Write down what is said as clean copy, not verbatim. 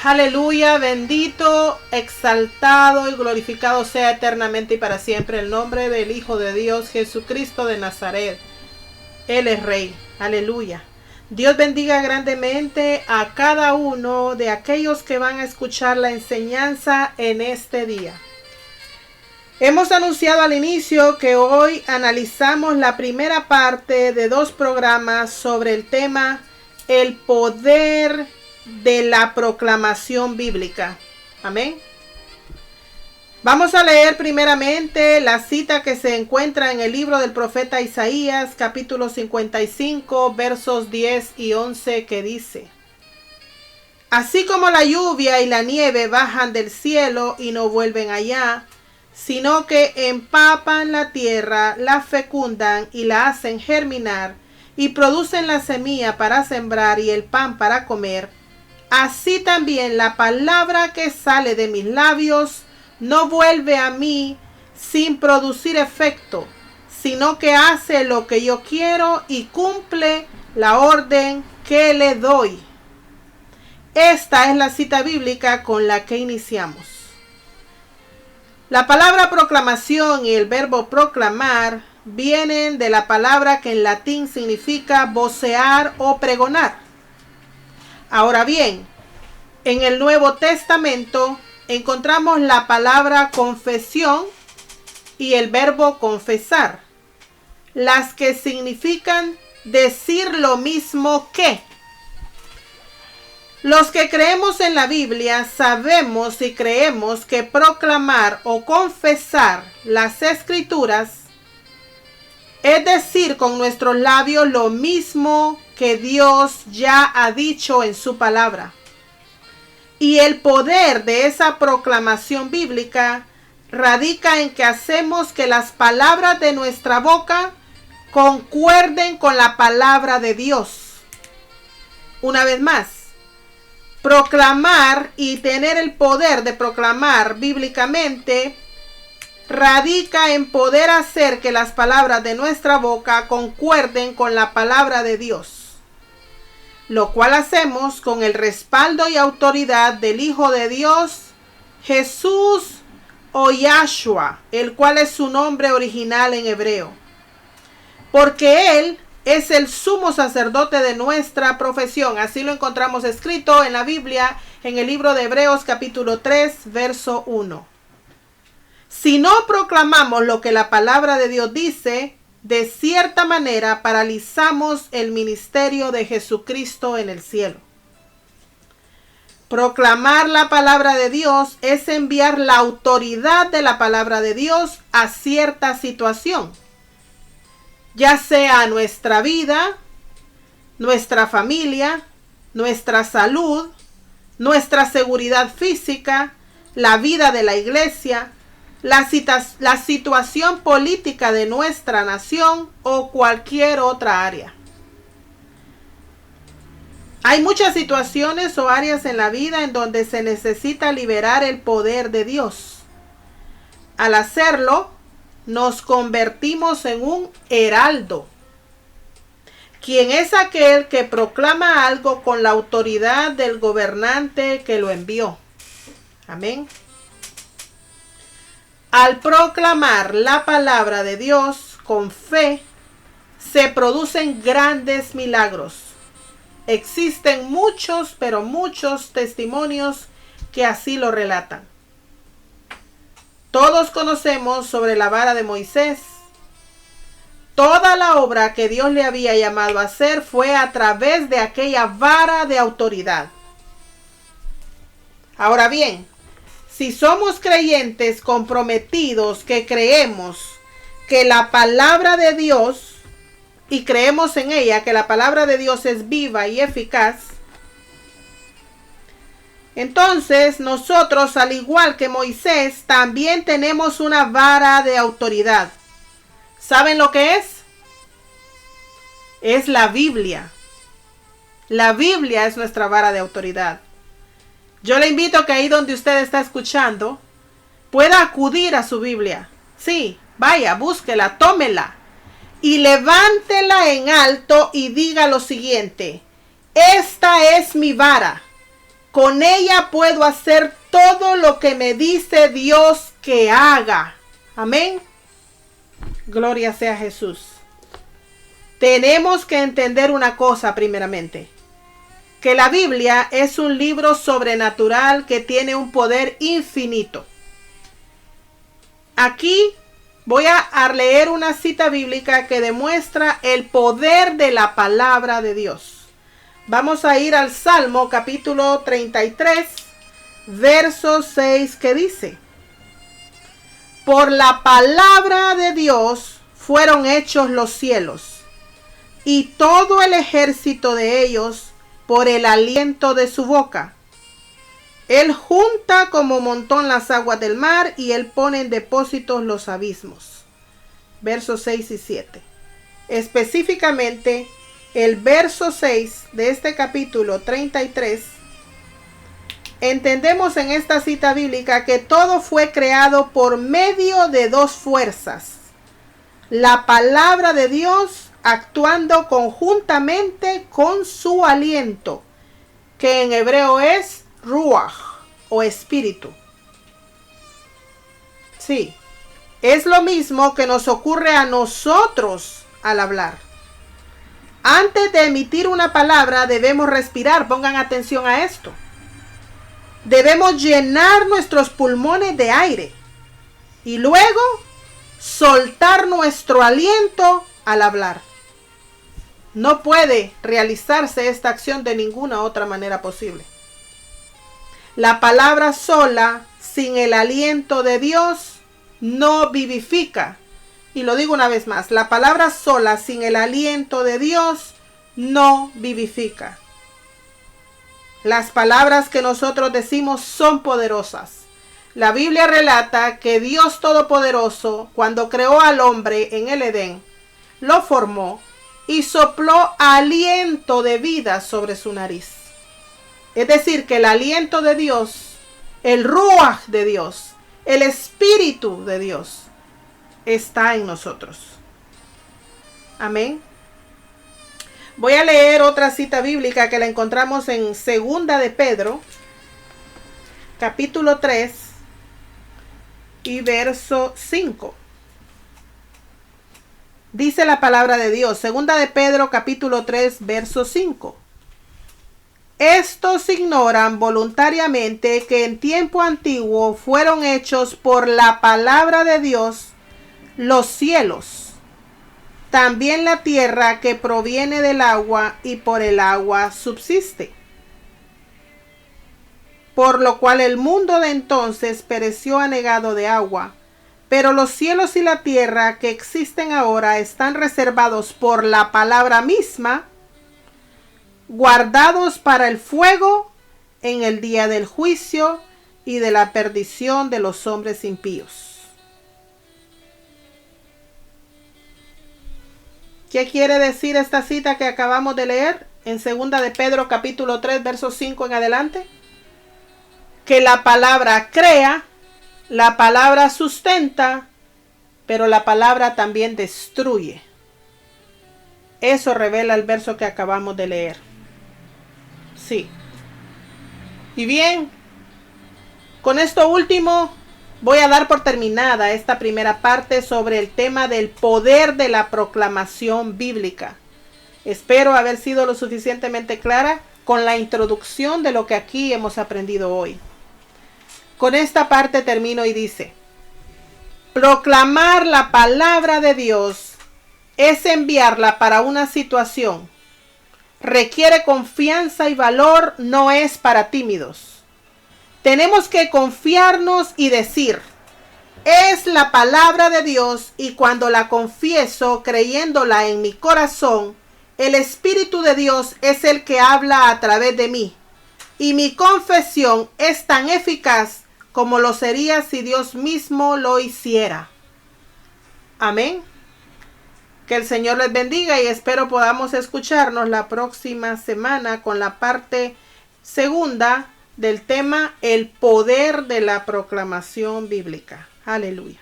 Aleluya, bendito, exaltado y glorificado sea eternamente y para siempre el nombre del Hijo de Dios, Jesucristo de Nazaret. Él es Rey. Aleluya. Dios bendiga grandemente a cada uno de aquellos que van a escuchar la enseñanza en este día. Hemos anunciado al inicio que hoy analizamos la primera parte de 2 programas sobre el tema el poder de la proclamación bíblica. Amén. Vamos a leer primeramente la cita que se encuentra en el libro del profeta Isaías, capítulo 55, versos 10 y 11, que dice: Así como la lluvia y la nieve bajan del cielo y no vuelven allá, sino que empapan la tierra, la fecundan y la hacen germinar, y producen la semilla para sembrar y el pan para comer, así también la palabra que sale de mis labios no vuelve a mí sin producir efecto, sino que hace lo que yo quiero y cumple la orden que le doy. Esta es la cita bíblica con la que iniciamos. La palabra proclamación y el verbo proclamar vienen de la palabra que en latín significa vocear o pregonar. Ahora bien, en el Nuevo Testamento encontramos la palabra confesión y el verbo confesar, las que significan decir lo mismo que. Los que creemos en la Biblia sabemos y creemos que proclamar o confesar las Escrituras es decir con nuestros labios lo mismo que Dios ya ha dicho en su palabra. Y el poder de esa proclamación bíblica radica en que hacemos que las palabras de nuestra boca concuerden con la palabra de Dios. Una vez más, proclamar y tener el poder de proclamar bíblicamente radica en poder hacer que las palabras de nuestra boca concuerden con la palabra de Dios, lo cual hacemos con el respaldo y autoridad del Hijo de Dios, Jesús o Yahshua, el cual es su nombre original en hebreo, porque Él es el sumo sacerdote de nuestra profesión. Así lo encontramos escrito en la Biblia, en el libro de Hebreos capítulo 3, verso 1. Si no proclamamos lo que la palabra de Dios dice, de cierta manera paralizamos el ministerio de Jesucristo en el cielo. Proclamar la palabra de Dios es enviar la autoridad de la palabra de Dios a cierta situación, ya sea a nuestra vida, nuestra familia, nuestra salud, nuestra seguridad física, la vida de la iglesia, la situación política de nuestra nación o cualquier otra área. Hay muchas situaciones o áreas en la vida en donde se necesita liberar el poder de Dios. Al hacerlo, nos convertimos en un heraldo, quien es aquel que proclama algo con la autoridad del gobernante que lo envió. Amén. Al proclamar la palabra de Dios con fe, se producen grandes milagros. Existen muchos, pero muchos testimonios que así lo relatan. Todos conocemos sobre la vara de Moisés. Toda la obra que Dios le había llamado a hacer fue a través de aquella vara de autoridad. Ahora bien, si somos creyentes comprometidos que creemos que la palabra de Dios y creemos en ella, que la palabra de Dios es viva y eficaz, entonces nosotros, al igual que Moisés, también tenemos una vara de autoridad. ¿Saben lo que es? Es la Biblia. La Biblia es nuestra vara de autoridad. Yo le invito a que ahí donde usted está escuchando, pueda acudir a su Biblia. Sí, vaya, búsquela, tómela y levántela en alto y diga lo siguiente: esta es mi vara. Con ella puedo hacer todo lo que me dice Dios que haga. Amén. Gloria sea a Jesús. Tenemos que entender una cosa primeramente. Que la Biblia es un libro sobrenatural que tiene un poder infinito. Aquí voy a leer una cita bíblica que demuestra el poder de la palabra de Dios. Vamos a ir al Salmo capítulo 33, verso 6, que dice: por la palabra de Dios fueron hechos los cielos, y todo el ejército de ellos por el aliento de su boca. Él junta como montón las aguas del mar, y él pone en depósitos los abismos. Versos 6 y 7. Específicamente, el verso 6 de este capítulo 33, entendemos en esta cita bíblica que todo fue creado por medio de dos fuerzas. La palabra de Dios actuando conjuntamente con su aliento, que en hebreo es ruach o espíritu. Sí, es lo mismo que nos ocurre a nosotros al hablar. Antes de emitir una palabra debemos respirar, pongan atención a esto. Debemos llenar nuestros pulmones de aire y luego soltar nuestro aliento al hablar. No puede realizarse esta acción de ninguna otra manera posible. La palabra sola, sin el aliento de Dios, no vivifica. Y lo digo una vez más, la palabra sola, sin el aliento de Dios, no vivifica. Las palabras que nosotros decimos son poderosas. La Biblia relata que Dios Todopoderoso, cuando creó al hombre en el Edén, lo formó y sopló aliento de vida sobre su nariz. Es decir, que el aliento de Dios, el ruach de Dios, el espíritu de Dios, está en nosotros. Amén. Voy a leer otra cita bíblica que la encontramos en Segunda de Pedro, capítulo 3 y verso 5. Dice la palabra de Dios, Segunda de Pedro, capítulo 3, verso 5. Estos ignoran voluntariamente que en tiempo antiguo fueron hechos por la palabra de Dios los cielos, también la tierra que proviene del agua y por el agua subsiste. Por lo cual el mundo de entonces pereció anegado de agua, pero los cielos y la tierra que existen ahora están reservados por la palabra misma, guardados para el fuego en el día del juicio y de la perdición de los hombres impíos. ¿Qué quiere decir esta cita que acabamos de leer en Segunda de Pedro capítulo 3 verso 5 en adelante? Que la palabra crea, la palabra sustenta, pero la palabra también destruye. Eso revela el verso que acabamos de leer. Sí. Y bien, con esto último voy a dar por terminada esta primera parte sobre el tema del poder de la proclamación bíblica. Espero haber sido lo suficientemente clara con la introducción de lo que aquí hemos aprendido hoy. Con esta parte termino y dice: proclamar la palabra de Dios es enviarla para una situación. Requiere confianza y valor, no es para tímidos. Tenemos que confiarnos y decir: es la palabra de Dios, y cuando la confieso creyéndola en mi corazón, el Espíritu de Dios es el que habla a través de mí. Y mi confesión es tan eficaz como lo sería si Dios mismo lo hiciera. Amén. Que el Señor les bendiga y espero podamos escucharnos la próxima semana con la parte segunda del tema: el poder de la proclamación bíblica. Aleluya.